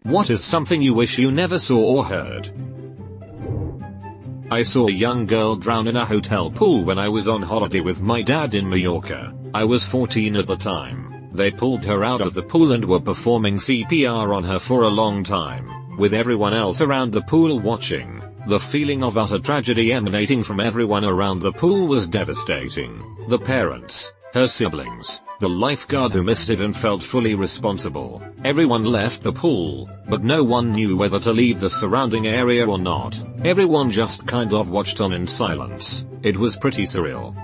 What is something you wish you never saw or heard? I saw a young girl drown in a hotel pool when I was on holiday with my dad in Mallorca. I was 14 at the time. They pulled her out of the pool and were performing CPR on her for a long time, with everyone else around the pool watching. The feeling of utter tragedy emanating from everyone around the pool was devastating. The parents, her siblings, the lifeguard who missed it and felt fully responsible. Everyone left the pool, but no one knew whether to leave the surrounding area or not. Everyone just kind of watched on in silence. It was pretty surreal.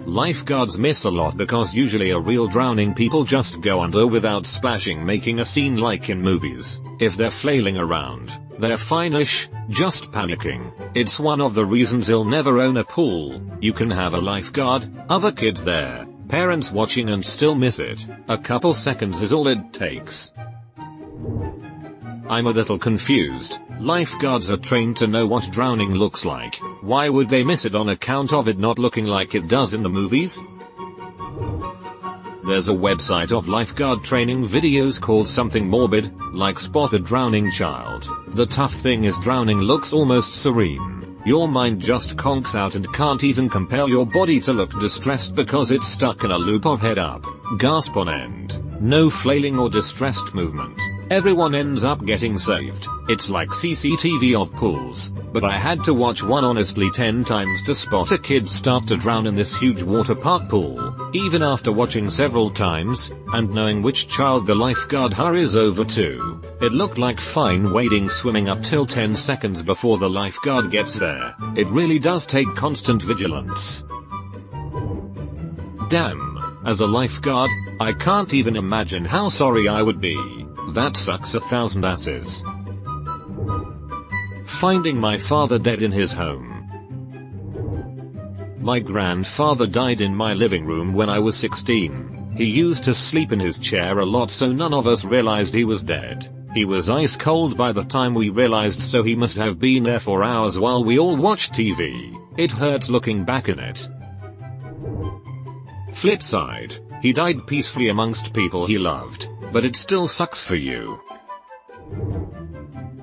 Lifeguards miss a lot because usually a real drowning people just go under without splashing, making a scene like in movies. If they're flailing around, they're fine-ish, just panicking. It's one of the reasons you'll never own a pool. You can have a lifeguard, other kids there, parents watching and still miss it. A couple seconds is all it takes. I'm a little confused. Lifeguards are trained to know what drowning looks like. Why would they miss it on account of it not looking like it does in the movies? There's a website of lifeguard training videos called Something Morbid, like Spot a Drowning Child. The tough thing is drowning looks almost serene. Your mind just conks out and can't even compel your body to look distressed because it's stuck in a loop of head up, gasp on end. No flailing or distressed movement. Everyone ends up getting saved. It's like CCTV of pools, but I had to watch one honestly 10 times to spot a kid start to drown in this huge water park pool. Even after watching several times, and knowing which child the lifeguard hurries over to, it looked like fine wading swimming up till 10 seconds before the lifeguard gets there. It really does take constant vigilance. Damn. As a lifeguard, I can't even imagine how sorry I would be. That sucks 1,000 asses. Finding my father dead in his home. My grandfather died in my living room when I was 16. He used to sleep in his chair a lot, so none of us realized he was dead. He was ice cold by the time we realized, so he must have been there for hours while we all watched TV. It hurts looking back in it. Flip side, he died peacefully amongst people he loved, but it still sucks for you.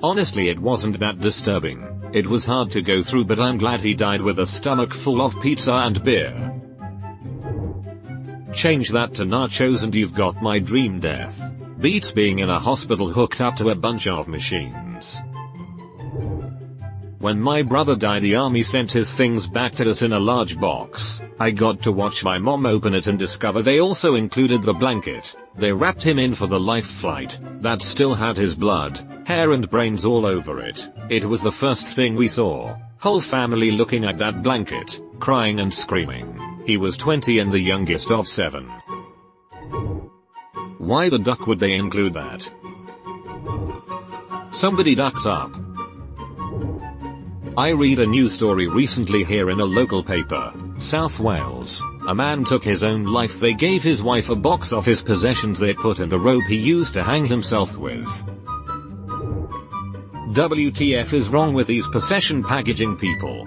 Honestly, it wasn't that disturbing. It was hard to go through, but I'm glad he died with a stomach full of pizza and beer. Change that to nachos and you've got my dream death. Beats being in a hospital hooked up to a bunch of machines. When my brother died, the army sent his things back to us in a large box. I got to watch my mom open it and discover they also included the blanket. They wrapped him in for the life flight, that still had his blood, hair and brains all over it. It was the first thing we saw. Whole family looking at that blanket, crying and screaming. He was 20 and the youngest of 7. Why the duck would they include that? Somebody ducked up. I read a news story recently here in a local paper, South Wales. A man took his own life. They gave his wife a box of his possessions they put in the rope he used to hang himself with. WTF is wrong with these possession packaging people?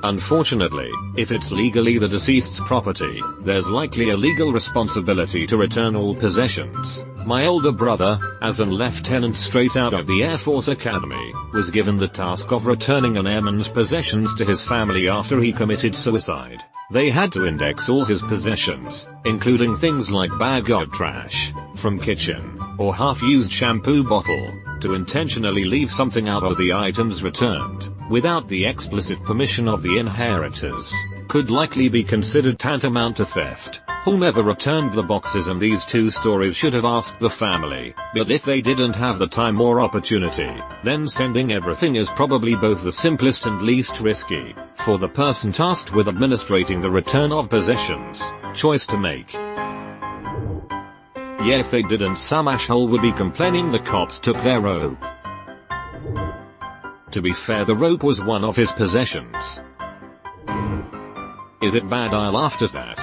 Unfortunately, if it's legally the deceased's property, there's likely a legal responsibility to return all possessions. My older brother, as a lieutenant straight out of the Air Force Academy, was given the task of returning an airman's possessions to his family after he committed suicide. They had to index all his possessions, including things like bag of trash, from kitchen, or half-used shampoo bottle, to intentionally leave something out of the items returned, without the explicit permission of the inheritors, could likely be considered tantamount to theft. Whomever returned the boxes in these 2 stories should have asked the family, but if they didn't have the time or opportunity, then sending everything is probably both the simplest and least risky, for the person tasked with administrating the return of possessions, choice to make. Yeah, if they didn't, some asshole would be complaining the cops took their rope. To be fair, the rope was one of his possessions. Is it bad? I laughed at that.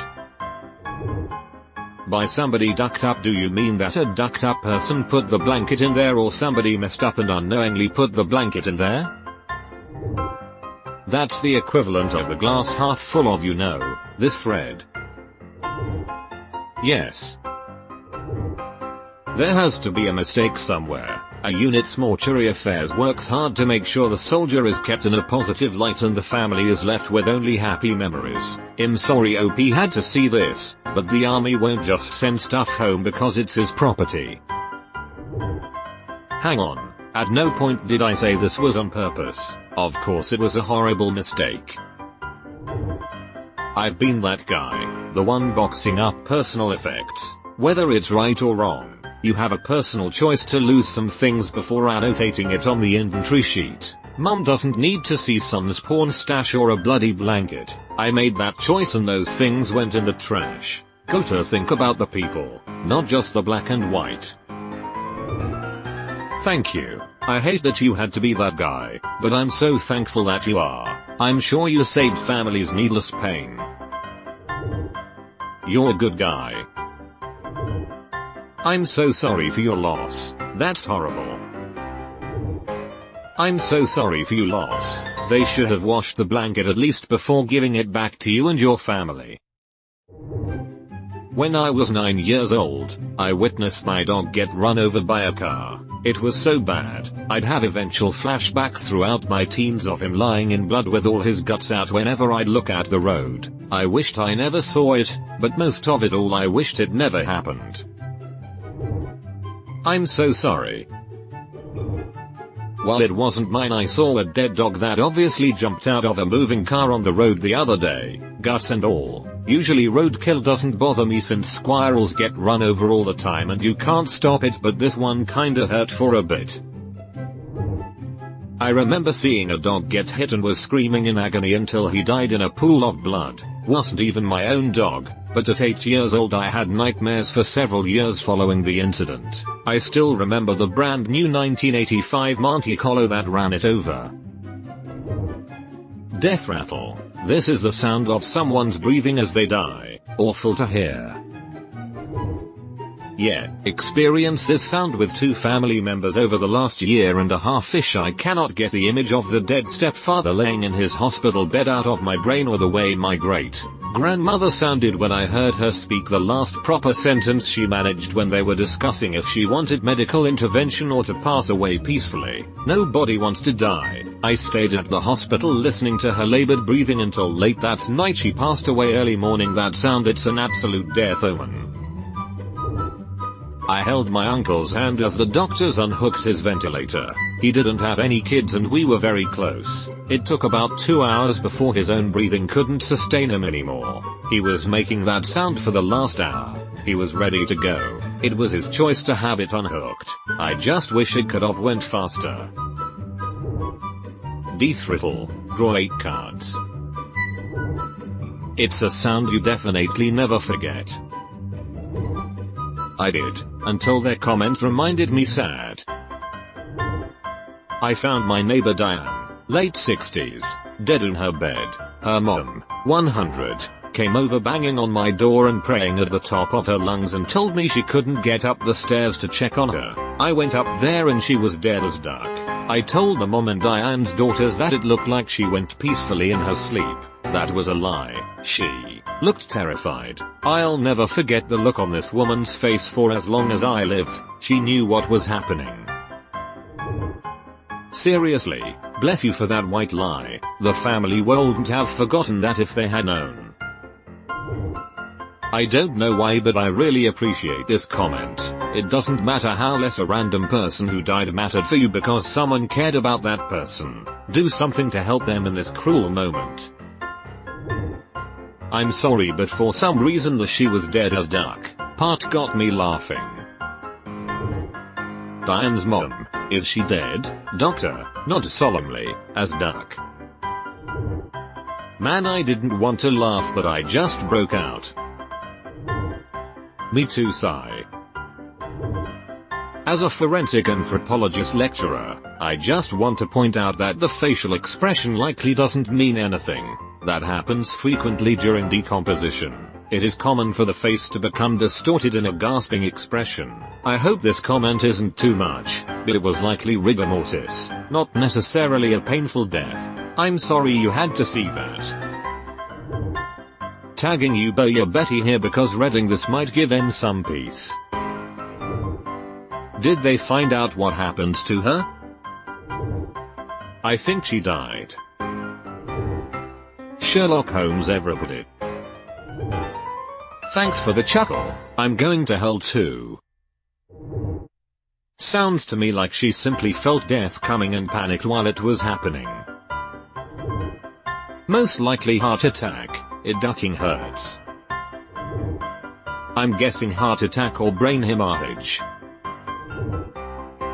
By somebody ducked up, do you mean that a ducked up person put the blanket in there, or somebody messed up and unknowingly put the blanket in there? That's the equivalent of the glass half full of, you know, this thread. Yes. There has to be a mistake somewhere. A unit's mortuary affairs works hard to make sure the soldier is kept in a positive light and the family is left with only happy memories. I'm sorry OP had to see this, but the army won't just send stuff home because it's his property. Hang on, at no point did I say this was on purpose. Of course it was a horrible mistake. I've been that guy, the one boxing up personal effects. Whether it's right or wrong, you have a personal choice to lose some things before annotating it on the inventory sheet. Mom doesn't need to see son's porn stash or a bloody blanket. I made that choice and those things went in the trash. Gotta think about the people, not just the black and white. Thank you. I hate that you had to be that guy, but I'm so thankful that you are. I'm sure you saved families needless pain. You're a good guy. I'm so sorry for your loss. That's horrible. I'm so sorry for your loss. They should have washed the blanket at least before giving it back to you and your family. When I was 9 years old, I witnessed my dog get run over by a car. It was so bad, I'd have eventual flashbacks throughout my teens of him lying in blood with all his guts out whenever I'd look at the road. I wished I never saw it, but most of it all I wished it never happened. I'm so sorry. While it wasn't mine, I saw a dead dog that obviously jumped out of a moving car on the road the other day, guts and all. Usually roadkill doesn't bother me since squirrels get run over all the time and you can't stop it, but this one kinda hurt for a bit. I remember seeing a dog get hit and was screaming in agony until he died in a pool of blood. Wasn't even my own dog, but at 8 years old I had nightmares for several years following the incident. I still remember the brand new 1985 Monte Carlo that ran it over. Death rattle. This is the sound of someone's breathing as they die. Awful to hear. Yeah, experience this sound with 2 family members over the last year and a half-ish. I cannot get the image of the dead stepfather laying in his hospital bed out of my brain, or the way my great-grandmother sounded when I heard her speak the last proper sentence she managed when they were discussing if she wanted medical intervention or to pass away peacefully. Nobody wants to die. I stayed at the hospital listening to her labored breathing until late that night. She passed away early morning. That sound, it's an absolute death omen. I held my uncle's hand as the doctors unhooked his ventilator. He didn't have any kids and we were very close. It took about 2 hours before his own breathing couldn't sustain him anymore. He was making that sound for the last hour. He was ready to go. It was his choice to have it unhooked. I just wish it could have went faster. Death rattle. Draw 8 cards. It's a sound you definitely never forget. I did, until their comment reminded me sad. I found my neighbor Diane, late 60s, dead in her bed. Her mom, 100, came over banging on my door and praying at the top of her lungs and told me she couldn't get up the stairs to check on her. I went up there and she was dead as duck. I told the mom and Diane's daughters that it looked like she went peacefully in her sleep. That was a lie. She looked terrified. I'll never forget the look on this woman's face for as long as I live. She knew what was happening. Seriously, bless you for that white lie. The family wouldn't have forgotten that if they had known. I don't know why, but I really appreciate this comment. It doesn't matter how less a random person who died mattered for you because someone cared about that person. Do something to help them in this cruel moment. I'm sorry, but for some reason the she was dead as duck part got me laughing. Diane's mom, is she dead? Doctor, nod solemnly, as duck. Man, I didn't want to laugh but I just broke out. Me too, sigh. As a forensic anthropologist lecturer, I just want to point out that the facial expression likely doesn't mean anything. That happens frequently during decomposition. It is common for the face to become distorted in a gasping expression. I hope this comment isn't too much, but it was likely rigor mortis, not necessarily a painful death. I'm sorry you had to see that. Tagging you Betty here because reading this might give them some peace. Did they find out what happened to her? I think she died. Sherlock Holmes everybody. Thanks for the chuckle, I'm going to hell too. Sounds to me like she simply felt death coming and panicked while it was happening. Most likely heart attack, it ducking hurts. I'm guessing heart attack or brain hemorrhage.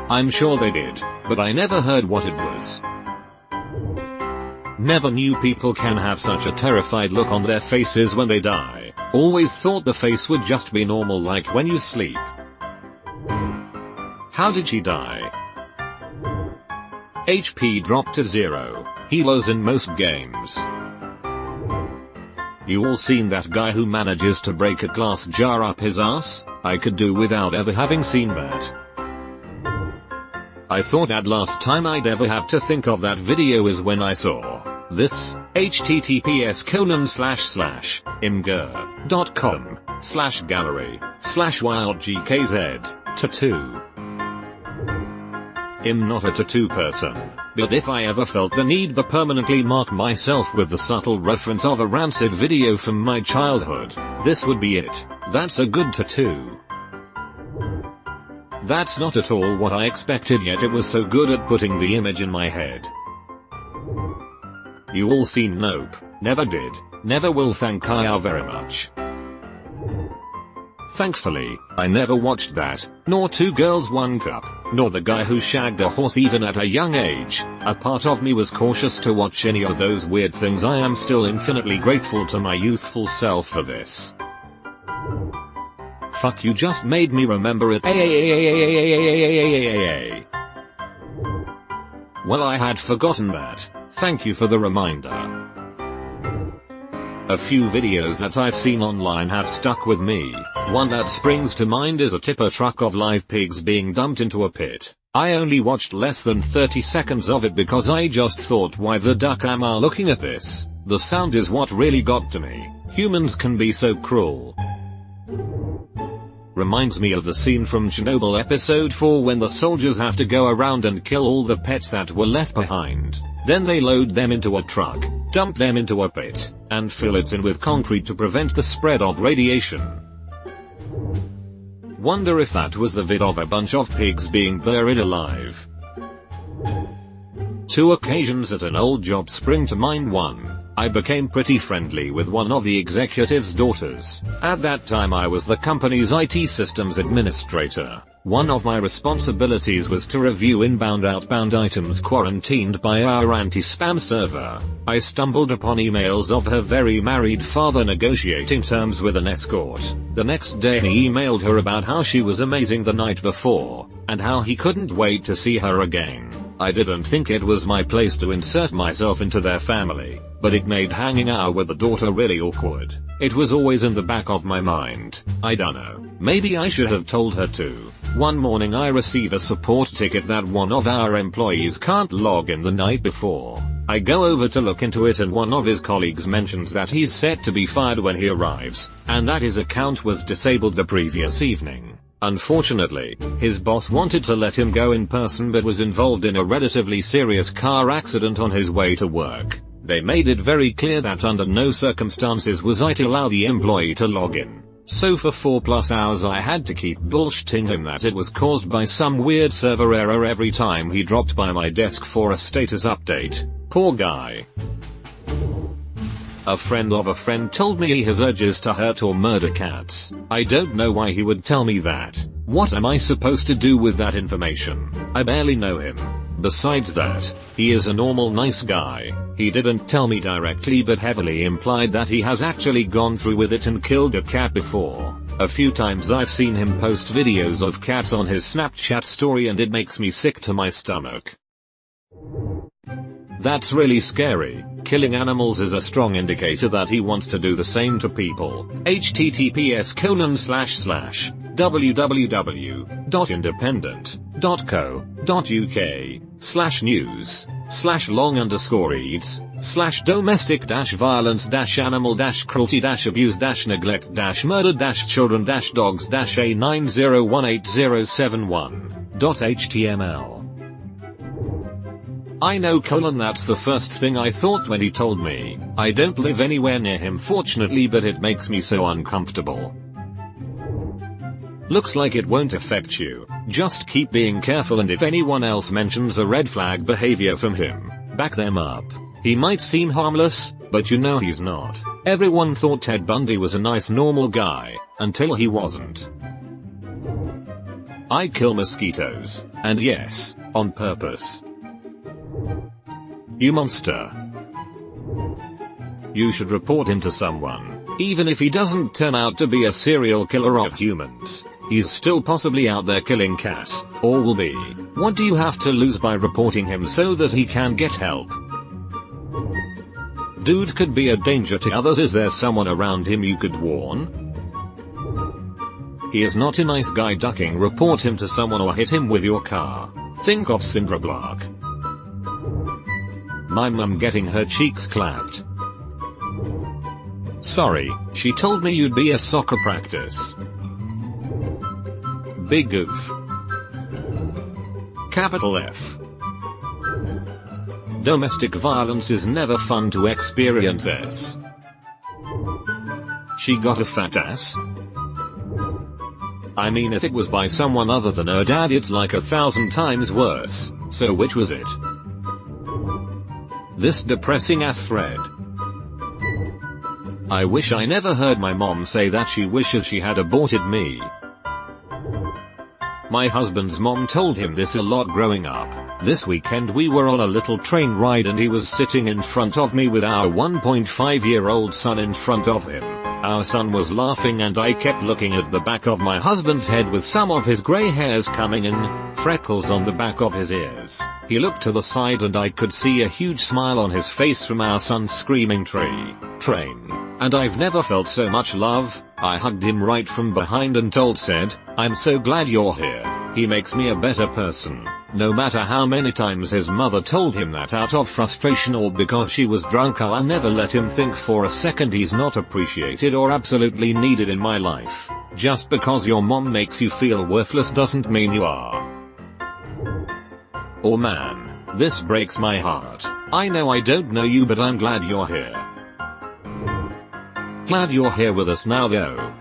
I'm sure they did, but I never heard what it was. Never knew people can have such a terrified look on their faces when they die. Always thought the face would just be normal like when you sleep. How did she die? HP dropped to 0, helos in most games. You all seen that guy who manages to break a glass jar up his ass? I could do without ever having seen that. I thought that last time I'd ever have to think of that video is when I saw this, https://imgur.com/gallery/wildgkz tattoo. I'm not a tattoo person, but if I ever felt the need to permanently mark myself with the subtle reference of a rancid video from my childhood, this would be it. That's a good tattoo. That's not at all what I expected, yet it was so good at putting the image in my head. You all seen Nope? Never did, never will, thank you very much. Thankfully, I never watched that, nor Two Girls One Cup, nor The Guy Who Shagged a Horse even at a young age. A part of me was cautious to watch any of those weird things. I am still infinitely grateful to my youthful self for this. Fuck, you just made me remember it. Well, I had forgotten that. Thank you for the reminder. A few videos that I've seen online have stuck with me. One that springs to mind is a tipper truck of live pigs being dumped into a pit. I only watched less than 30 seconds of it because I just thought, why the duck am I looking at this? The sound is what really got to me. Humans can be so cruel. Reminds me of the scene from Chernobyl episode 4 when the soldiers have to go around and kill all the pets that were left behind. Then they load them into a truck, dump them into a pit, and fill it in with concrete to prevent the spread of radiation. Wonder if that was the vid of a bunch of pigs being buried alive. Two occasions at an old job spring to mind. One, I became pretty friendly with one of the executive's daughters. At that time I was the company's IT systems administrator. One of my responsibilities was to review inbound/outbound items quarantined by our anti-spam server. I stumbled upon emails of her very married father negotiating terms with an escort. The next day he emailed her about how she was amazing the night before, and how he couldn't wait to see her again. I didn't think it was my place to insert myself into their family, but it made hanging out with the daughter really awkward. It was always in the back of my mind. I dunno, maybe I should have told her to. One morning I receive a support ticket that one of our employees can't log in the night before. I go over to look into it and one of his colleagues mentions that he's set to be fired when he arrives, and that his account was disabled the previous evening. Unfortunately, his boss wanted to let him go in person but was involved in a relatively serious car accident on his way to work. They made it very clear that under no circumstances was I to allow the employee to log in. So for 4+ hours I had to keep bullshitting him that it was caused by some weird server error every time he dropped by my desk for a status update. Poor guy. A friend of a friend told me he has urges to hurt or murder cats. I don't know why he would tell me that. What am I supposed to do with that information? I barely know him. Besides that, he is a normal nice guy. He didn't tell me directly but heavily implied that he has actually gone through with it and killed a cat before. A few times I've seen him post videos of cats on his Snapchat story and it makes me sick to my stomach. That's really scary. Killing animals is a strong indicator that he wants to do the same to people. https://www.independent.co.uk/news/long_reads/long_violence-animal-cruelty-abuse-neglect-murder-children-dogs-A901807 .html. I know that's the first thing I thought when he told me. I don't live anywhere near him fortunately, but it makes me so uncomfortable. Looks like it won't affect you. Just keep being careful, and if anyone else mentions a red flag behavior from him, back them up. He might seem harmless, but you know he's not. Everyone thought Ted Bundy was a nice normal guy, until he wasn't. I kill mosquitoes. And yes, on purpose. You monster. You should report him to someone. Even if he doesn't turn out to be a serial killer of humans, he's still possibly out there killing cats, or will be. What do you have to lose by reporting him so that he can get help? Dude could be a danger to others. Is there someone around him you could warn? He is not a nice guy. Ducking. Report him to someone or hit him with your car. Think of Cinder Block. My mum getting her cheeks clapped. Sorry, she told me you'd be at soccer practice. Big oof. Capital F. Domestic violence is never fun to experience. She got a fat ass? I mean, if it was by someone other than her dad, it's like 1,000 times worse. So which was it? This depressing ass thread. I wish I never heard my mom say that she wishes she had aborted me. My husband's mom told him this a lot growing up. This weekend we were on a little train ride and he was sitting in front of me with our 1.5-year-old son in front of him. Our son was laughing and I kept looking at the back of my husband's head with some of his grey hairs coming in, freckles on the back of his ears. He looked to the side and I could see a huge smile on his face from our son screaming train. And I've never felt so much love. I hugged him right from behind and said, I'm so glad you're here. He makes me a better person. No matter how many times his mother told him that out of frustration or because she was drunk, I'll never let him think for a second he's not appreciated or absolutely needed in my life. Just because your mom makes you feel worthless doesn't mean you are. Oh man, this breaks my heart. I know I don't know you, but I'm glad you're here. Glad you're here with us now though.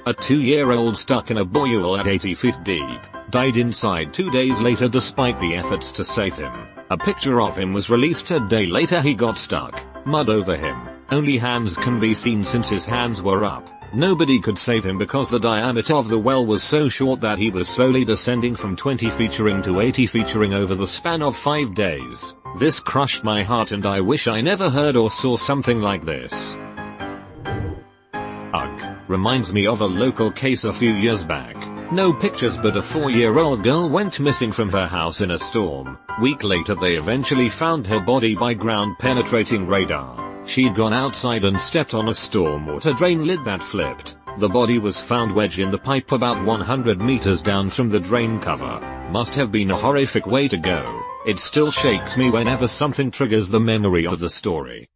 A 2-year-old stuck in a boil at 80 feet deep died inside 2 days later despite the efforts to save him. A picture of him was released a day later. He got stuck. Mud over him. Only hands can be seen since his hands were up. Nobody could save him because the diameter of the well was so short that he was slowly descending from 20 featuring to 80 featuring over the span of 5 days. This crushed my heart and I wish I never heard or saw something like this. Ugh. Reminds me of a local case a few years back. No pictures, but a 4-year-old girl went missing from her house in a storm. Week later they eventually found her body by ground penetrating radar. She'd gone outside and stepped on a stormwater drain lid that flipped. The body was found wedged in the pipe about 100 meters down from the drain cover. Must have been a horrific way to go. It still shakes me whenever something triggers the memory of the story.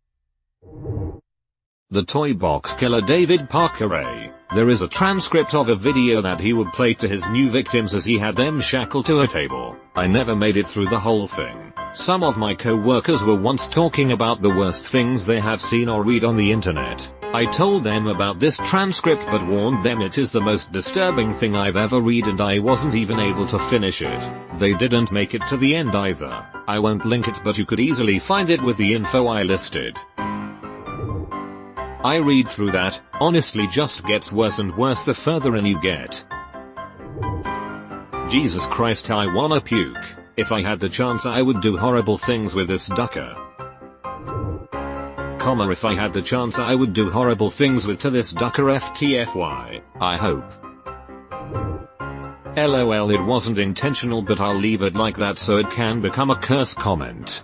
The toy box killer David Parker. There is a transcript of a video that he would play to his new victims as he had them shackled to a table. I never made it through the whole thing. Some of my co-workers were once talking about the worst things they have seen or read on the internet. I told them about this transcript but warned them it is the most disturbing thing I've ever read and I wasn't even able to finish it. They didn't make it to the end either. I won't link it, but you could easily find it with the info I listed. I read through that, honestly just gets worse and worse the further in you get. Jesus Christ, I wanna puke. If I had the chance I would do horrible things with this ducker. If I had the chance I would do horrible things with this ducker FTFY, I hope. LOL, it wasn't intentional but I'll leave it like that so it can become a curse comment.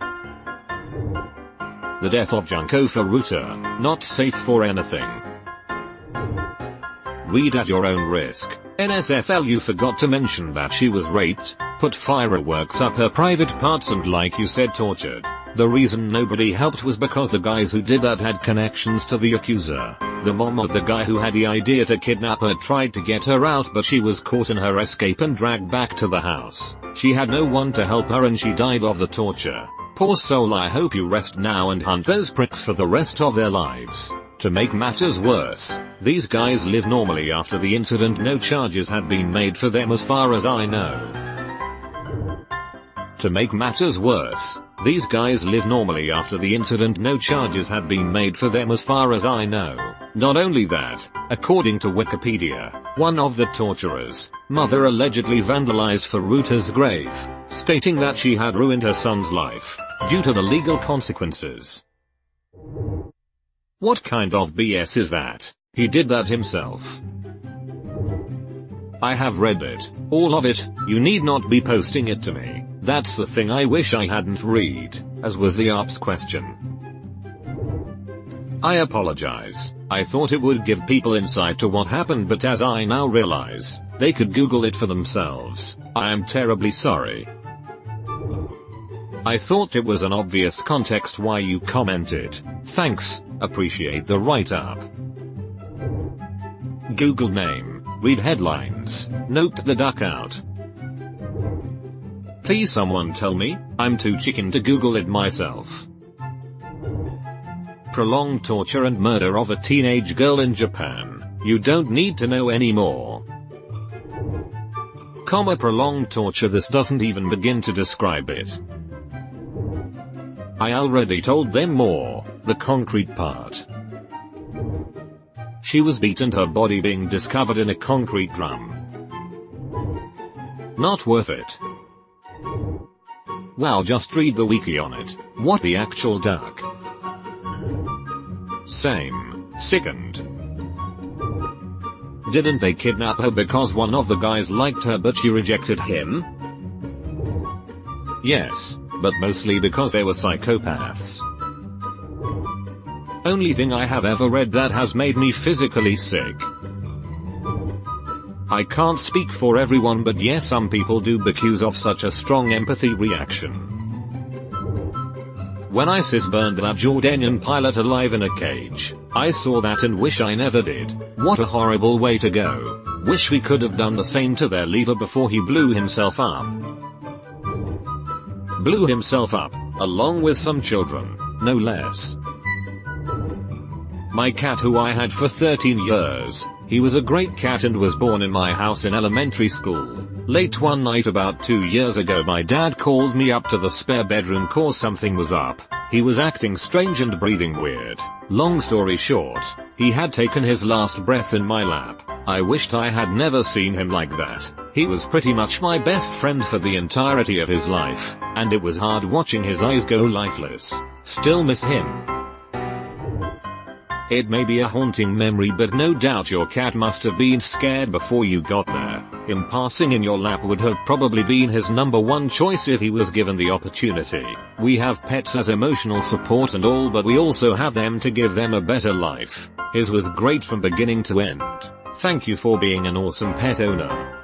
The death of Junko Furuta, not safe for anything. Read at your own risk. NSFL, you forgot to mention that she was raped, put fireworks up her private parts and like you said tortured. The reason nobody helped was because the guys who did that had connections to the accuser. The mom of the guy who had the idea to kidnap her tried to get her out, but she was caught in her escape and dragged back to the house. She had no one to help her and she died of the torture. Poor soul, I hope you rest now and hunt those pricks for the rest of their lives. To make matters worse, these guys live normally after the incident. No charges had been made for them as far as I know. To make matters worse, these guys live normally after the incident. No charges had been made for them as far as I know. Not only that, according to Wikipedia, one of the torturers' mother allegedly vandalized Faruta's grave, stating that she had ruined her son's life due to the legal consequences. What kind of BS is that? He did that himself. I have read it, all of it. You need not be posting it to me. That's the thing I wish I hadn't read, as was the ARP's question. I apologize. I thought it would give people insight to what happened, but as I now realize, they could Google it for themselves. I am terribly sorry. I thought it was an obvious context why you commented. Thanks, appreciate the write-up. Google name, read headlines, note the duck out. Please someone tell me, I'm too chicken to Google it myself. Prolonged torture and murder of a teenage girl in Japan. You don't need to know anymore. Prolonged torture. This doesn't even begin to describe it. I already told them more, the concrete part. She was beaten, her body being discovered in a concrete drum. Not worth it. Wow, just read the wiki on it. What the actual duck? Same. Sickened. Didn't they kidnap her because one of the guys liked her but she rejected him? Yes, but mostly because they were psychopaths. Only thing I have ever read that has made me physically sick. I can't speak for everyone, but yes, some people do because of such a strong empathy reaction. When ISIS burned that Jordanian pilot alive in a cage, I saw that and wish I never did. What a horrible way to go. Wish we could have done the same to their leader before he blew himself up. Blew himself up, along with some children, no less. My cat, who I had for 13 years, he was a great cat and was born in my house in elementary school. Late one night about 2 years ago, my dad called me up to the spare bedroom cause something was up. He was acting strange and breathing weird. Long story short, he had taken his last breath in my lap. I wished I had never seen him like that. He was pretty much my best friend for the entirety of his life, and it was hard watching his eyes go lifeless. Still miss him. It may be a haunting memory, but no doubt your cat must have been scared before you got there. Him passing in your lap would have probably been his number one choice if he was given the opportunity. We have pets as emotional support and all, but we also have them to give them a better life. His was great from beginning to end. Thank you for being an awesome pet owner.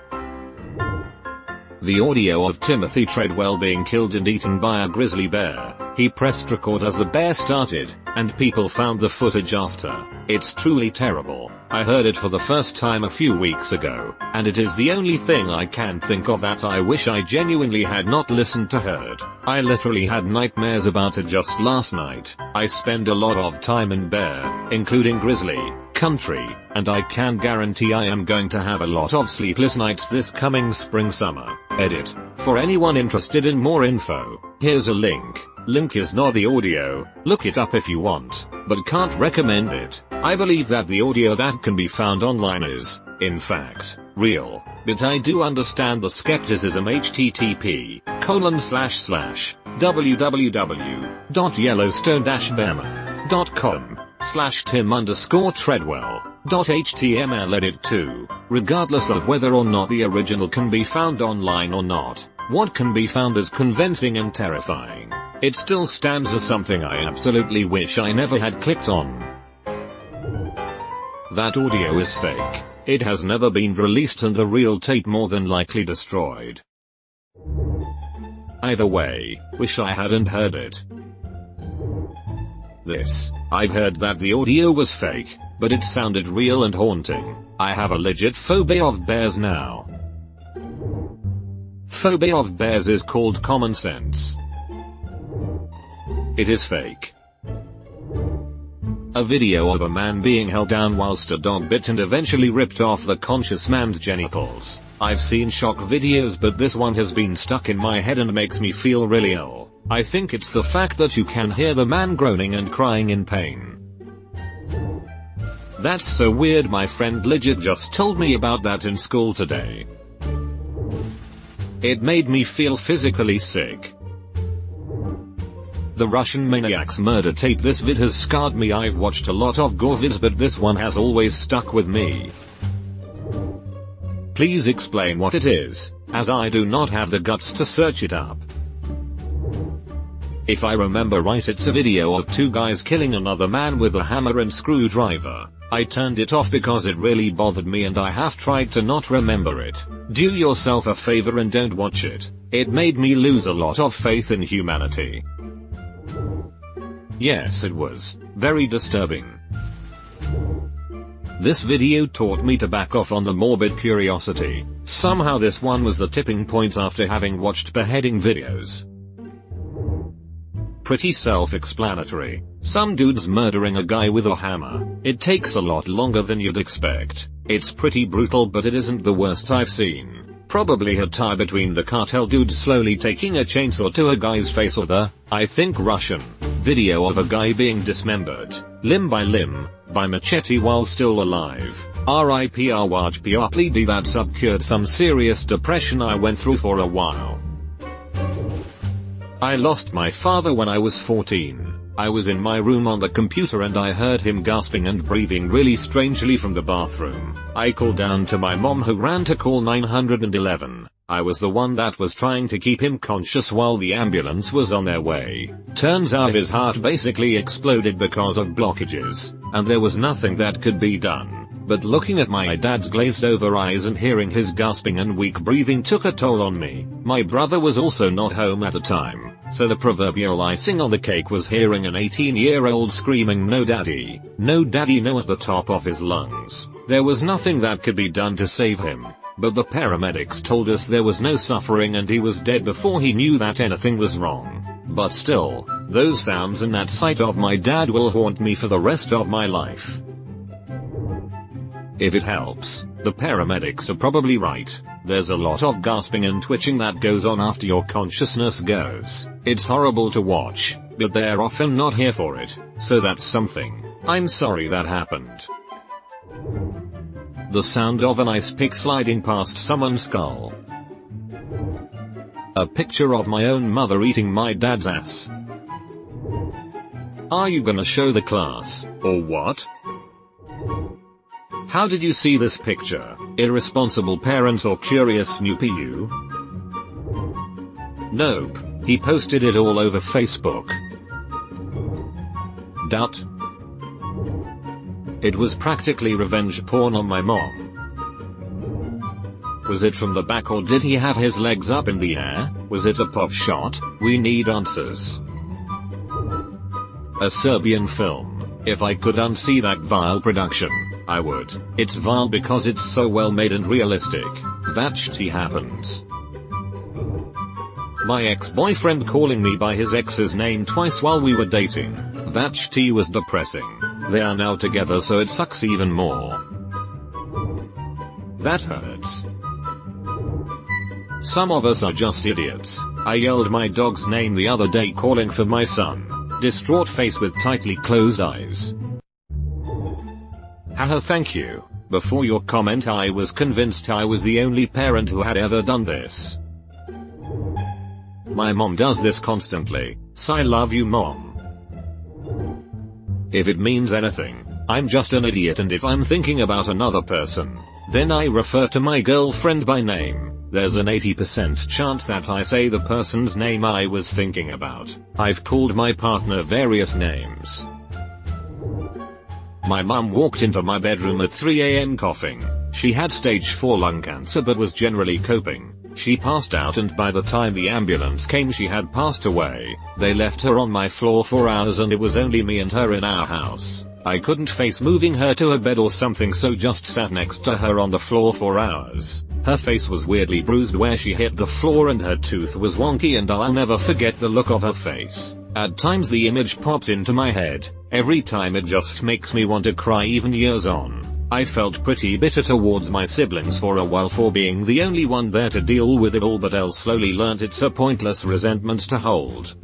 The audio of Timothy Treadwell being killed and eaten by a grizzly bear. He pressed record as the bear started, and people found the footage after. It's truly terrible. I heard it for the first time a few weeks ago, and it is the only thing I can think of that I wish I genuinely had not listened to heard. I literally had nightmares about it just last night. I spend a lot of time in bear, including grizzly country, and I can guarantee I am going to have a lot of sleepless nights this coming spring summer. Edit. For anyone interested in more info, here's a link. Link is not the audio. Look it up if you want, but can't recommend it. I believe that the audio that can be found online is, in fact, real, but I do understand the skepticism. http://www.yellowstone-bearman.com/Tim_Treadwell.html edit 2. Regardless of whether or not the original can be found online or not, what can be found is convincing and terrifying. It still stands as something I absolutely wish I never had clicked on. That audio is fake. It has never been released and the real tape more than likely destroyed. Either way, wish I hadn't heard it. I've heard that the audio was fake, but it sounded real and haunting. I have a legit phobia of bears now. Phobia of bears is called common sense. It is fake. A video of a man being held down whilst a dog bit and eventually ripped off the conscious man's genitals. I've seen shock videos, but this one has been stuck in my head and makes me feel really ill. I think it's the fact that you can hear the man groaning and crying in pain. That's so weird. My friend legit just told me about that in school today. It made me feel physically sick. The Russian maniac's murder tape. This vid has scarred me. I've watched a lot of gore vids, but this one has always stuck with me. Please explain what it is, as I do not have the guts to search it up. If I remember right, it's a video of two guys killing another man with a hammer and screwdriver. I turned it off because it really bothered me and I have tried to not remember it. Do yourself a favor and don't watch it. It made me lose a lot of faith in humanity. Yes, it was very disturbing. This video taught me to back off on the morbid curiosity. Somehow this one was the tipping point after having watched beheading videos. Pretty self-explanatory. Some dude's murdering a guy with a hammer. It takes a lot longer than you'd expect. It's pretty brutal, but it isn't the worst I've seen. Probably a tie between the cartel dude slowly taking a chainsaw to a guy's face or the, I think, Russian video of a guy being dismembered, limb by machete while still alive. R.I.P. Rwajpyapli. That sub cured some serious depression I went through for a while. I lost my father when I was 14. I was in my room on the computer and I heard him gasping and breathing really strangely from the bathroom. I called down to my mom, who ran to call 911. I was the one that was trying to keep him conscious while the ambulance was on their way. Turns out his heart basically exploded because of blockages, and there was nothing that could be done. But looking at my dad's glazed over eyes and hearing his gasping and weak breathing took a toll on me. My brother was also not home at the time, so the proverbial icing on the cake was hearing an 18-year-old screaming "No daddy, no daddy, no" at the top of his lungs. There was nothing that could be done to save him, but the paramedics told us there was no suffering and he was dead before he knew that anything was wrong. But still, those sounds and that sight of my dad will haunt me for the rest of my life. If it helps, the paramedics are probably right. There's a lot of gasping and twitching that goes on after your consciousness goes. It's horrible to watch, but they're often not here for it, so that's something. I'm sorry that happened. The sound of an ice pick sliding past someone's skull. A picture of my own mother eating my dad's ass. Are you gonna show the class, or what? How did you see this picture? Irresponsible parent or curious Snoopy you? Nope, he posted it all over Facebook. Doubt. It was practically revenge porn on my mom. Was it from the back or did he have his legs up in the air? Was it a pop shot? We need answers. A Serbian film. If I could unsee that vile production, I would. It's vile because it's so well made and realistic. That shit happens. My ex-boyfriend calling me by his ex's name twice while we were dating. That shit was depressing. They are now together, so it sucks even more. That hurts. Some of us are just idiots. I yelled my dog's name the other day calling for my son. Distraught face with tightly closed eyes. Haha, thank you. Before your comment I was convinced I was the only parent who had ever done this. My mom does this constantly, so I love you, mom. If it means anything, I'm just an idiot, and if I'm thinking about another person, then I refer to my girlfriend by name. There's an 80% chance that I say the person's name I was thinking about. I've called my partner various names. My mum walked into my bedroom at 3 AM coughing. She had stage 4 lung cancer but was generally coping. She passed out, and by the time the ambulance came she had passed away. They left her on my floor for hours and it was only me and her in our house. I couldn't face moving her to a bed or something, so just sat next to her on the floor for hours. Her face was weirdly bruised where she hit the floor and her tooth was wonky, and I'll never forget the look of her face. At times the image pops into my head. Every time it just makes me want to cry even years on. I felt pretty bitter towards my siblings for a while for being the only one there to deal with it all, but I slowly learned it's a pointless resentment to hold.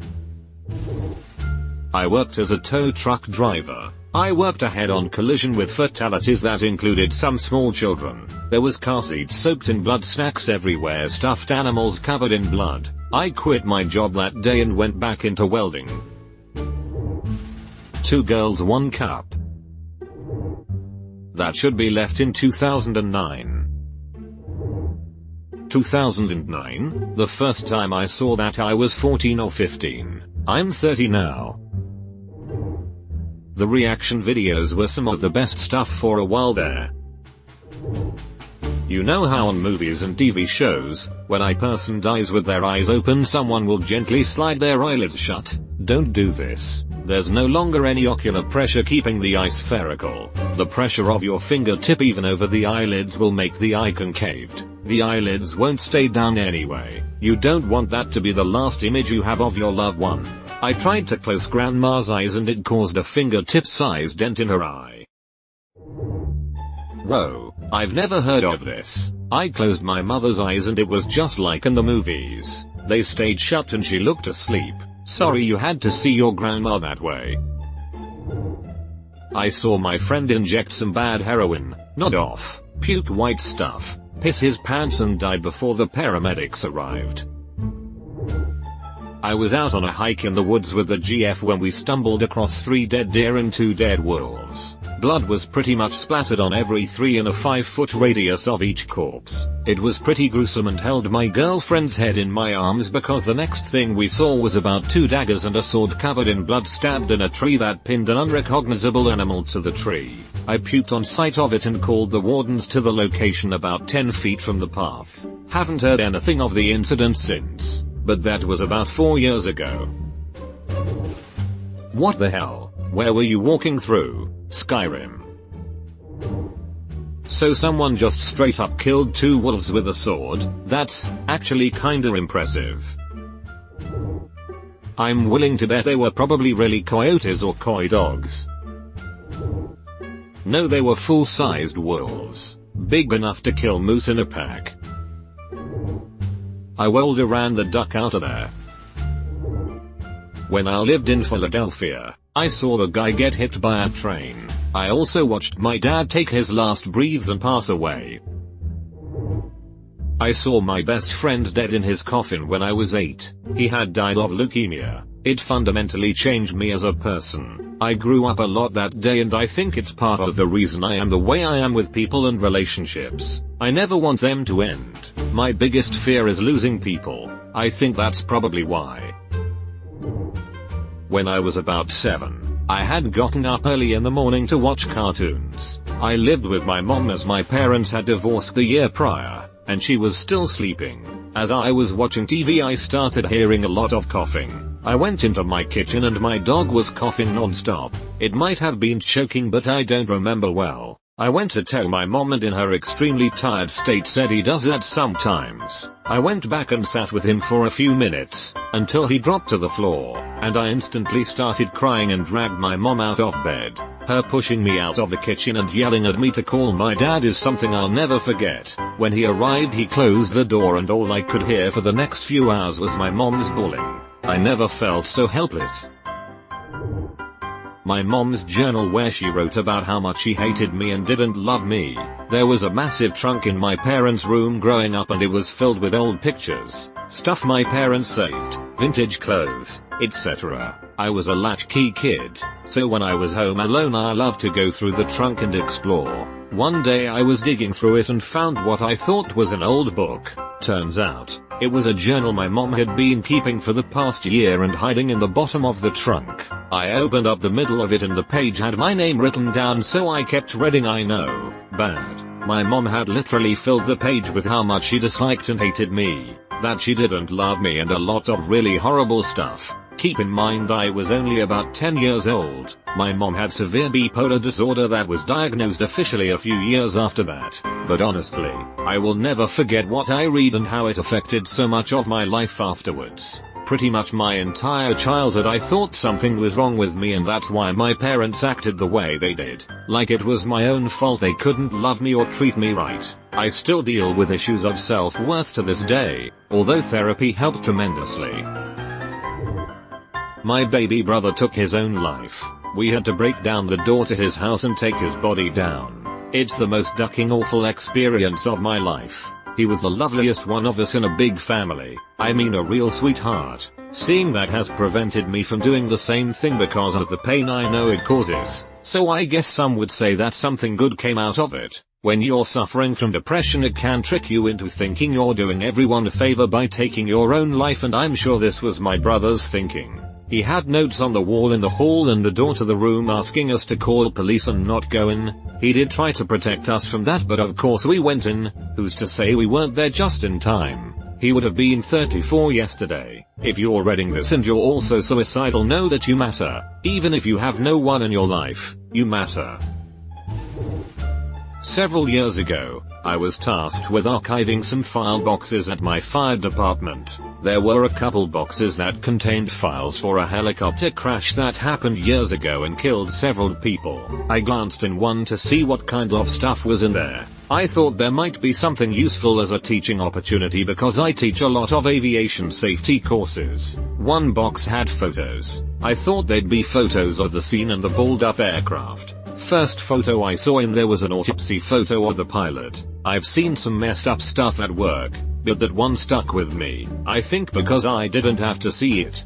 I worked as a tow truck driver. I worked a head-on collision with fatalities that included some small children. There was car seats soaked in blood, snacks everywhere, stuffed animals covered in blood. I quit my job that day and went back into welding. 2 girls 1 cup. That should be left in 2009. 2009? The first time I saw that I was 14 or 15. I'm 30 now. The reaction videos were some of the best stuff for a while there. You know how on movies and TV shows, when a person dies with their eyes open, someone will gently slide their eyelids shut? Don't do this. There's no longer any ocular pressure keeping the eye spherical. The pressure of your fingertip even over the eyelids will make the eye concaved. The eyelids won't stay down anyway. You don't want that to be the last image you have of your loved one. I tried to close grandma's eyes and it caused a fingertip-sized dent in her eye. Whoa, I've never heard of this. I closed my mother's eyes and it was just like in the movies. They stayed shut and she looked asleep. Sorry you had to see your grandma that way. I saw my friend inject some bad heroin, nod off, puke white stuff, piss his pants and died before the paramedics arrived. I was out on a hike in the woods with the GF when we stumbled across 3 dead deer and 2 dead wolves. Blood was pretty much splattered on every 3 in a 5-foot radius of each corpse. It was pretty gruesome and held my girlfriend's head in my arms because the next thing we saw was about 2 daggers and a sword covered in blood stabbed in a tree that pinned an unrecognizable animal to the tree. I puked on sight of it and called the wardens to the location about 10 feet from the path. Haven't heard anything of the incident since. But that was about 4 years ago. What the hell? Where were you walking through? Skyrim. So someone just straight up killed 2 wolves with a sword? That's actually kinda impressive. I'm willing to bet they were probably really coyotes or coy dogs. No, they were full-sized wolves. Big enough to kill moose in a pack. I welder ran the duck out of there. When I lived in Philadelphia, I saw the guy get hit by a train. I also watched my dad take his last breaths and pass away. I saw my best friend dead in his coffin when I was 8. He had died of leukemia. It fundamentally changed me as a person. I grew up a lot that day and I think it's part of the reason I am the way I am with people and relationships. I never want them to end. My biggest fear is losing people. I think that's probably why. When I was about 7, I had gotten up early in the morning to watch cartoons. I lived with my mom as my parents had divorced the year prior, and she was still sleeping. As I was watching TV I started hearing a lot of coughing. I went into my kitchen and my dog was coughing non-stop. It might have been choking but I don't remember well. I went to tell my mom and in her extremely tired state said he does that sometimes. I went back and sat with him for a few minutes, until he dropped to the floor, and I instantly started crying and dragged my mom out of bed. Her pushing me out of the kitchen and yelling at me to call my dad is something I'll never forget. When he arrived he closed the door and all I could hear for the next few hours was my mom's bawling. I never felt so helpless. My mom's journal where she wrote about how much she hated me and didn't love me. There was a massive trunk in my parents' room growing up and it was filled with old pictures, stuff my parents saved, vintage clothes, etc. I was a latchkey kid, so when I was home alone I loved to go through the trunk and explore. One day I was digging through it and found what I thought was an old book. Turns out, it was a journal my mom had been keeping for the past year and hiding in the bottom of the trunk. I opened up the middle of it and the page had my name written down so I kept reading. I know, bad. My mom had literally filled the page with how much she disliked and hated me, that she didn't love me, and a lot of really horrible stuff. Keep in mind I was only about 10 years old. My mom had severe bipolar disorder that was diagnosed officially a few years after that. But honestly, I will never forget what I read and how it affected so much of my life afterwards. Pretty much my entire childhood I thought something was wrong with me, and that's why my parents acted the way they did. Like it was my own fault they couldn't love me or treat me right. I still deal with issues of self-worth to this day, although therapy helped tremendously. My baby brother took his own life. We had to break down the door to his house and take his body down. It's the most fucking awful experience of my life. He was the loveliest one of us in a big family. I mean, a real sweetheart. Seeing that has prevented me from doing the same thing because of the pain I know it causes. So I guess some would say that something good came out of it. When you're suffering from depression, it can trick you into thinking you're doing everyone a favor by taking your own life, and I'm sure this was my brother's thinking. He had notes on the wall in the hall and the door to the room asking us to call police and not go in. He did try to protect us from that, but of course we went in. Who's to say we weren't there just in time? He would have been 34 yesterday. If you're reading this and you're also suicidal, know that you matter. Even if you have no one in your life, you matter. Several years ago, I was tasked with archiving some file boxes at my fire department. There were a couple boxes that contained files for a helicopter crash that happened years ago and killed several people. I glanced in one to see what kind of stuff was in there. I thought there might be something useful as a teaching opportunity because I teach a lot of aviation safety courses. One box had photos. I thought they'd be photos of the scene and the balled up aircraft. First photo I saw in there was an autopsy photo of the pilot. I've seen some messed up stuff at work, but that one stuck with me. I think because I didn't have to see it.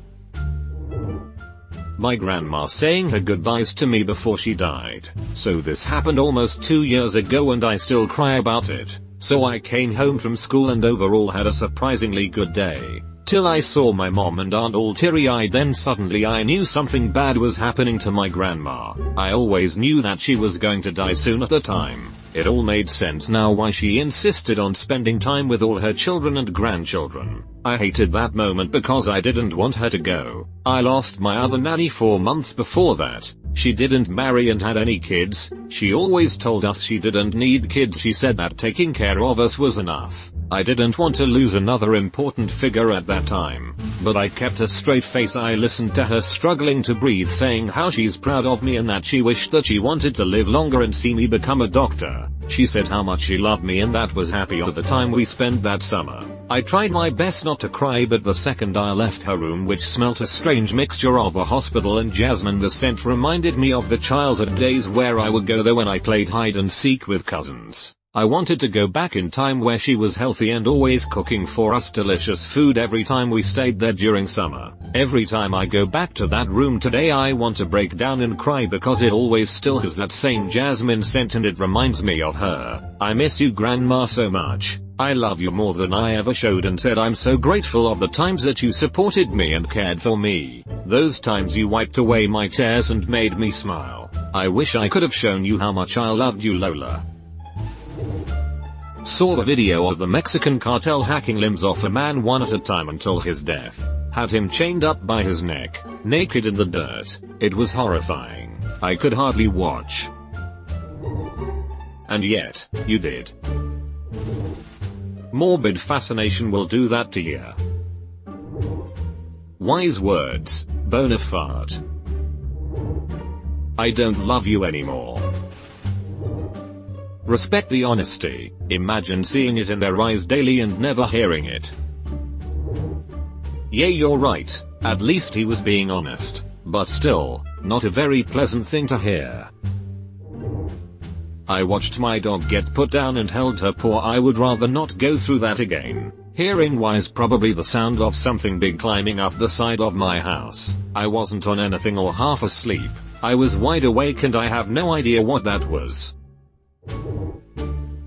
My grandma saying her goodbyes to me before she died. So this happened almost 2 years ago and I still cry about it. So I came home from school and overall had a surprisingly good day. Till I saw my mom and aunt all teary-eyed, then suddenly I knew something bad was happening to my grandma. I always knew that she was going to die soon at the time. It all made sense now why she insisted on spending time with all her children and grandchildren. I hated that moment because I didn't want her to go. I lost my other nanny 4 months before that. She didn't marry and had any kids. She always told us she didn't need kids. She said that taking care of us was enough. I didn't want to lose another important figure at that time, but I kept a straight face. I listened to her struggling to breathe, saying how she's proud of me and that she wished that she wanted to live longer and see me become a doctor. She said how much she loved me and that was happy of the time we spent that summer. I tried my best not to cry, but the second I left her room, which smelt a strange mixture of a hospital and jasmine, the scent reminded me of the childhood days where I would go there when I played hide and seek with cousins. I wanted to go back in time where she was healthy and always cooking for us delicious food every time we stayed there during summer. Every time I go back to that room today I want to break down and cry because it always still has that same jasmine scent and it reminds me of her. I miss you, Grandma, so much. I love you more than I ever showed and said. I'm so grateful of the times that you supported me and cared for me. Those times you wiped away my tears and made me smile. I wish I could have shown you how much I loved you, Lola. Saw a video of the Mexican cartel hacking limbs off a man one at a time until his death. Had him chained up by his neck, naked in the dirt. It was horrifying. I could hardly watch. And yet, you did. Morbid fascination will do that to you. Wise words, bona fide. I don't love you anymore. Respect the honesty. Imagine seeing it in their eyes daily and never hearing it. Yeah, you're right. At least he was being honest. But still, not a very pleasant thing to hear. I watched my dog get put down and held her paw. I would rather not go through that again. Hearing was probably the sound of something big climbing up the side of my house. I wasn't on anything or half asleep. I was wide awake and I have no idea what that was.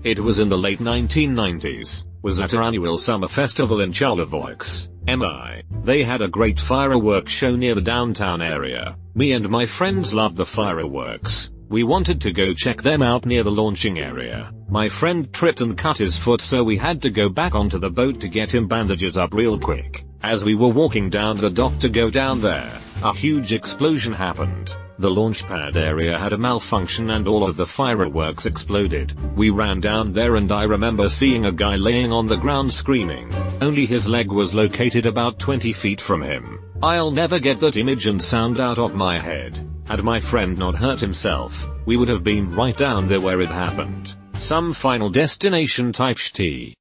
It was in the late 1990s, was at our annual summer festival in Charlevoix, MI. They had a great fireworks show near the downtown area. Me and my friends loved the fireworks. We wanted to go check them out near the launching area. My friend tripped and cut his foot, so we had to go back onto the boat to get him bandages up real quick. As we were walking down the dock to go down there, a huge explosion happened. The launch pad area had a malfunction and all of the fireworks exploded. We ran down there and I remember seeing a guy laying on the ground screaming. Only his leg was located about 20 feet from him. I'll never get that image and sound out of my head. Had my friend not hurt himself, we would have been right down there where it happened. Some Final Destination type shit.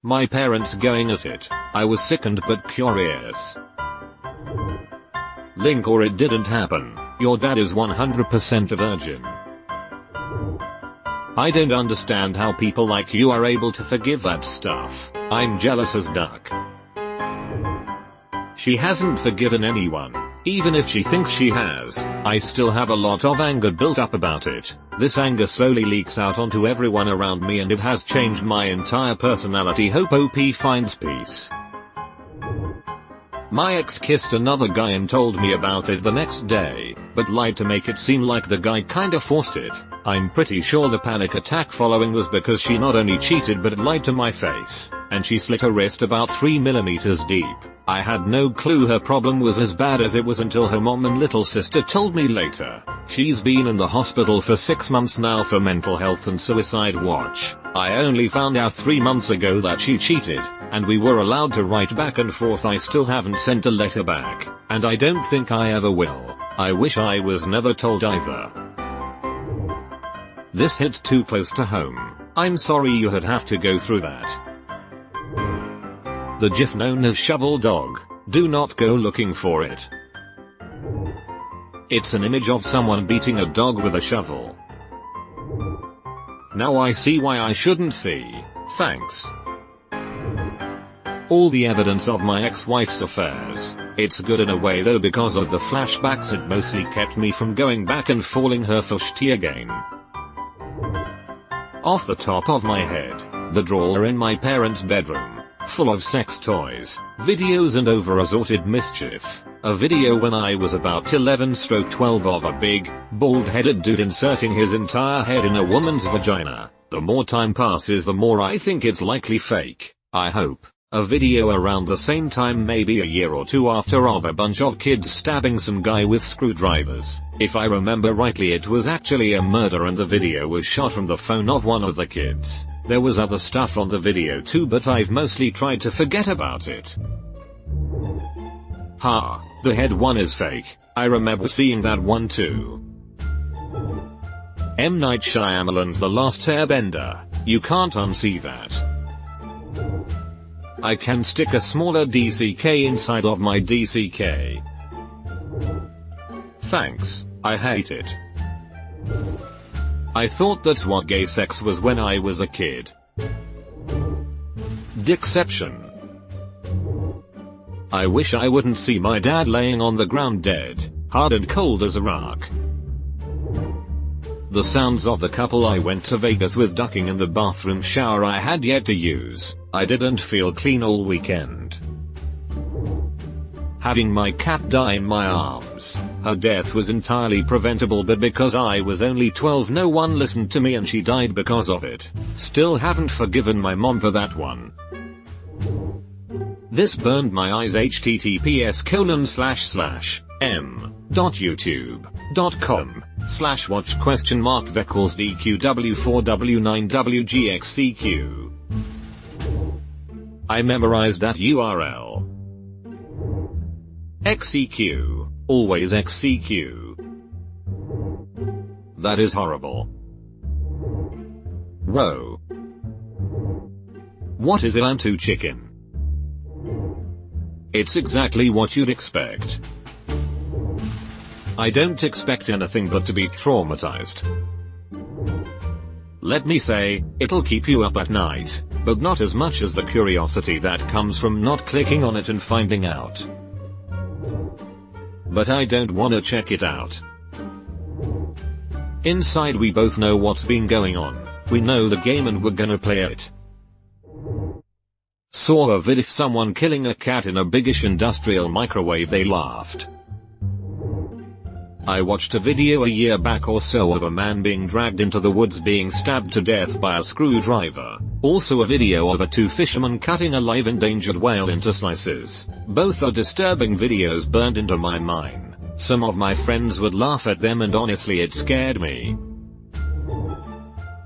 My parents going at it. I was sickened but curious. Link, or it didn't happen. Your dad is 100% a virgin. I don't understand how people like you are able to forgive that stuff. I'm jealous as duck. She hasn't forgiven anyone. Even if she thinks she has, I still have a lot of anger built up about it. This anger slowly leaks out onto everyone around me and it has changed my entire personality. Hope OP finds peace. My ex kissed another guy and told me about it the next day, but lied to make it seem like the guy kinda forced it. I'm pretty sure the panic attack following was because she not only cheated but lied to my face, and she slit her wrist about 3 millimeters deep. I had no clue her problem was as bad as it was until her mom and little sister told me later. She's been in the hospital for 6 months now for mental health and suicide watch. I only found out 3 months ago that she cheated, and we were allowed to write back and forth. I still haven't sent a letter back, and I don't think I ever will. I wish I was never told either. This hits too close to home. I'm sorry you had have to go through that. The gif known as shovel dog. Do not go looking for it. It's an image of someone beating a dog with a shovel. Now I see why I shouldn't see. Thanks. All the evidence of my ex-wife's affairs. It's good in a way though, because of the flashbacks it mostly kept me from going back and falling her for shit again. Off the top of my head, the drawer in my parents' bedroom, full of sex toys, videos and over-assorted mischief. A video when I was about 11/12 of a big, bald-headed dude inserting his entire head in a woman's vagina. The more time passes the more I think it's likely fake. I hope. A video around the same time, maybe a year or two after, of a bunch of kids stabbing some guy with screwdrivers. If I remember rightly, it was actually a murder and the video was shot from the phone of one of the kids. There was other stuff on the video too, but I've mostly tried to forget about it. Ha, the head one is fake. I remember seeing that one too. M. Night Shyamalan's The Last Airbender. You can't unsee that. I can stick a smaller DCK inside of my DCK. Thanks, I hate it. I thought that's what gay sex was when I was a kid. Dickception. I wish I wouldn't see my dad laying on the ground dead, hard and cold as a rock. The sounds of the couple I went to Vegas with ducking in the bathroom shower I had yet to use. I didn't feel clean all weekend. Having my cat die in my arms. Her death was entirely preventable, but because I was only 12 no one listened to me and she died because of it. Still haven't forgiven my mom for that one. This burned my eyes. https://m.youtube.com/watch?dqw4w9wgxcq. I memorized that URL. XCQ. Always XCQ. That is horrible. Whoa. What is Ilantu chicken? It's exactly what you'd expect. I don't expect anything but to be traumatized. Let me say, it'll keep you up at night, but not as much as the curiosity that comes from not clicking on it and finding out. But I don't wanna check it out. Inside we both know what's been going on. We know the game and we're gonna play it. Saw a vid of someone killing a cat in a biggish industrial microwave. They laughed. I watched a video a year back or so of a man being dragged into the woods being stabbed to death by a screwdriver. Also a video of two fishermen cutting a live endangered whale into slices. Both are disturbing videos burned into my mind. Some of my friends would laugh at them and honestly it scared me.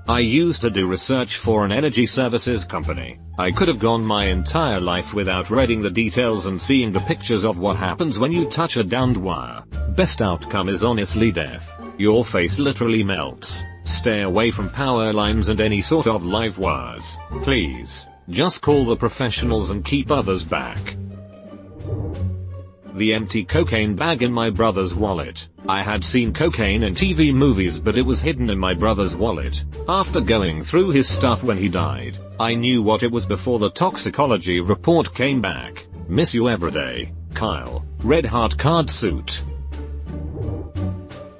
I used to do research for an energy services company. I could have gone my entire life without reading the details and seeing the pictures of what happens when you touch a downed wire. Best outcome is honestly death. Your face literally melts. Stay away from power lines and any sort of live wires. Please, just call the professionals and keep others back. The empty cocaine bag in my brother's wallet. I had seen cocaine in TV movies but it was hidden in my brother's wallet. After going through his stuff when he died, I knew what it was before the toxicology report came back. Miss you every day, Kyle. Red heart card suit.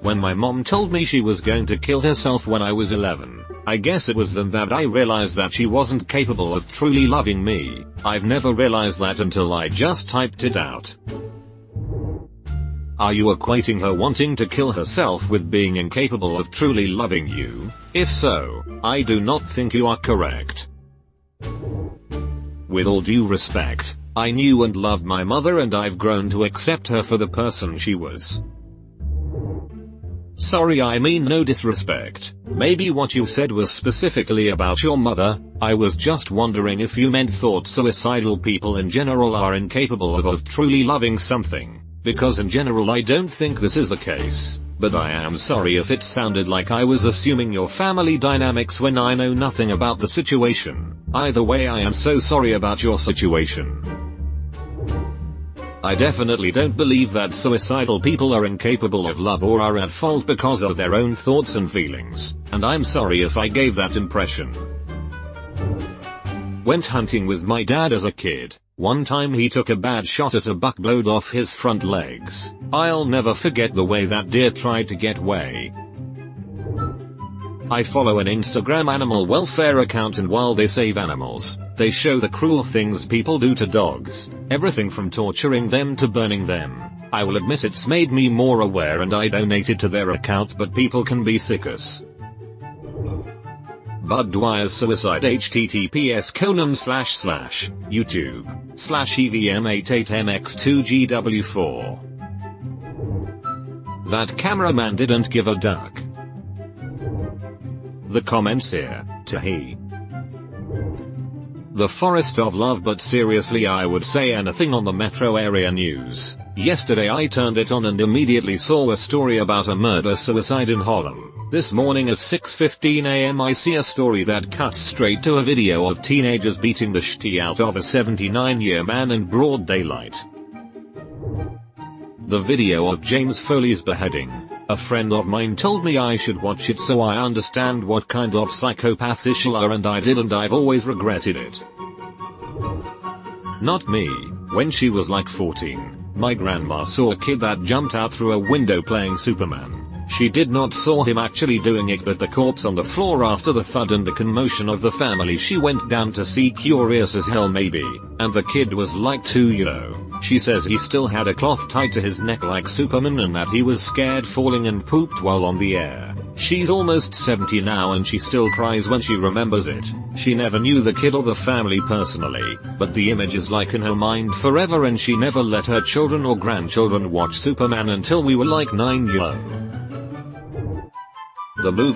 When my mom told me she was going to kill herself when I was 11, I guess it was then that I realized that she wasn't capable of truly loving me. I've never realized that until I just typed it out. Are you equating her wanting to kill herself with being incapable of truly loving you? If so, I do not think you are correct. With all due respect, I knew and loved my mother and I've grown to accept her for the person she was. Sorry, I mean no disrespect. Maybe what you said was specifically about your mother. I was just wondering if you thought suicidal people in general are incapable of truly loving something. Because in general I don't think this is the case, but I am sorry if it sounded like I was assuming your family dynamics when I know nothing about the situation. Either way, I am so sorry about your situation. I definitely don't believe that suicidal people are incapable of love or are at fault because of their own thoughts and feelings, and I'm sorry if I gave that impression. Went hunting with my dad as a kid. One time he took a bad shot at a buck, blowed off his front legs. I'll never forget the way that deer tried to get away. I follow an Instagram animal welfare account and while they save animals, they show the cruel things people do to dogs. Everything from torturing them to burning them. I will admit it's made me more aware and I donated to their account, but people can be sickos. Bud Dwyer's suicide https://YouTube/EVM88MX2GW4. That cameraman didn't give a duck. The comments here, Tahi. The Forest of Love, but seriously I would say anything on the metro area news. Yesterday I turned it on and immediately saw a story about a murder-suicide in Harlem. This morning at 6:15 AM I see a story that cuts straight to a video of teenagers beating the shit out of a 79-year man in broad daylight. The video of James Foley's beheading. A friend of mine told me I should watch it so I understand what kind of psychopaths you are, and I did, and I've always regretted it. Not me. When she was like 14, my grandma saw a kid that jumped out through a window playing Superman. She did not saw him actually doing it, but the corpse on the floor after the thud and the commotion of the family. She went down to see, curious as hell maybe, and the kid was like 2 She says he still had a cloth tied to his neck like Superman and that he was scared falling and pooped while on the air. She's almost 70 now and she still cries when she remembers it. She never knew the kid or the family personally, but the image is like in her mind forever, and she never let her children or grandchildren watch Superman until we were like 9. The movie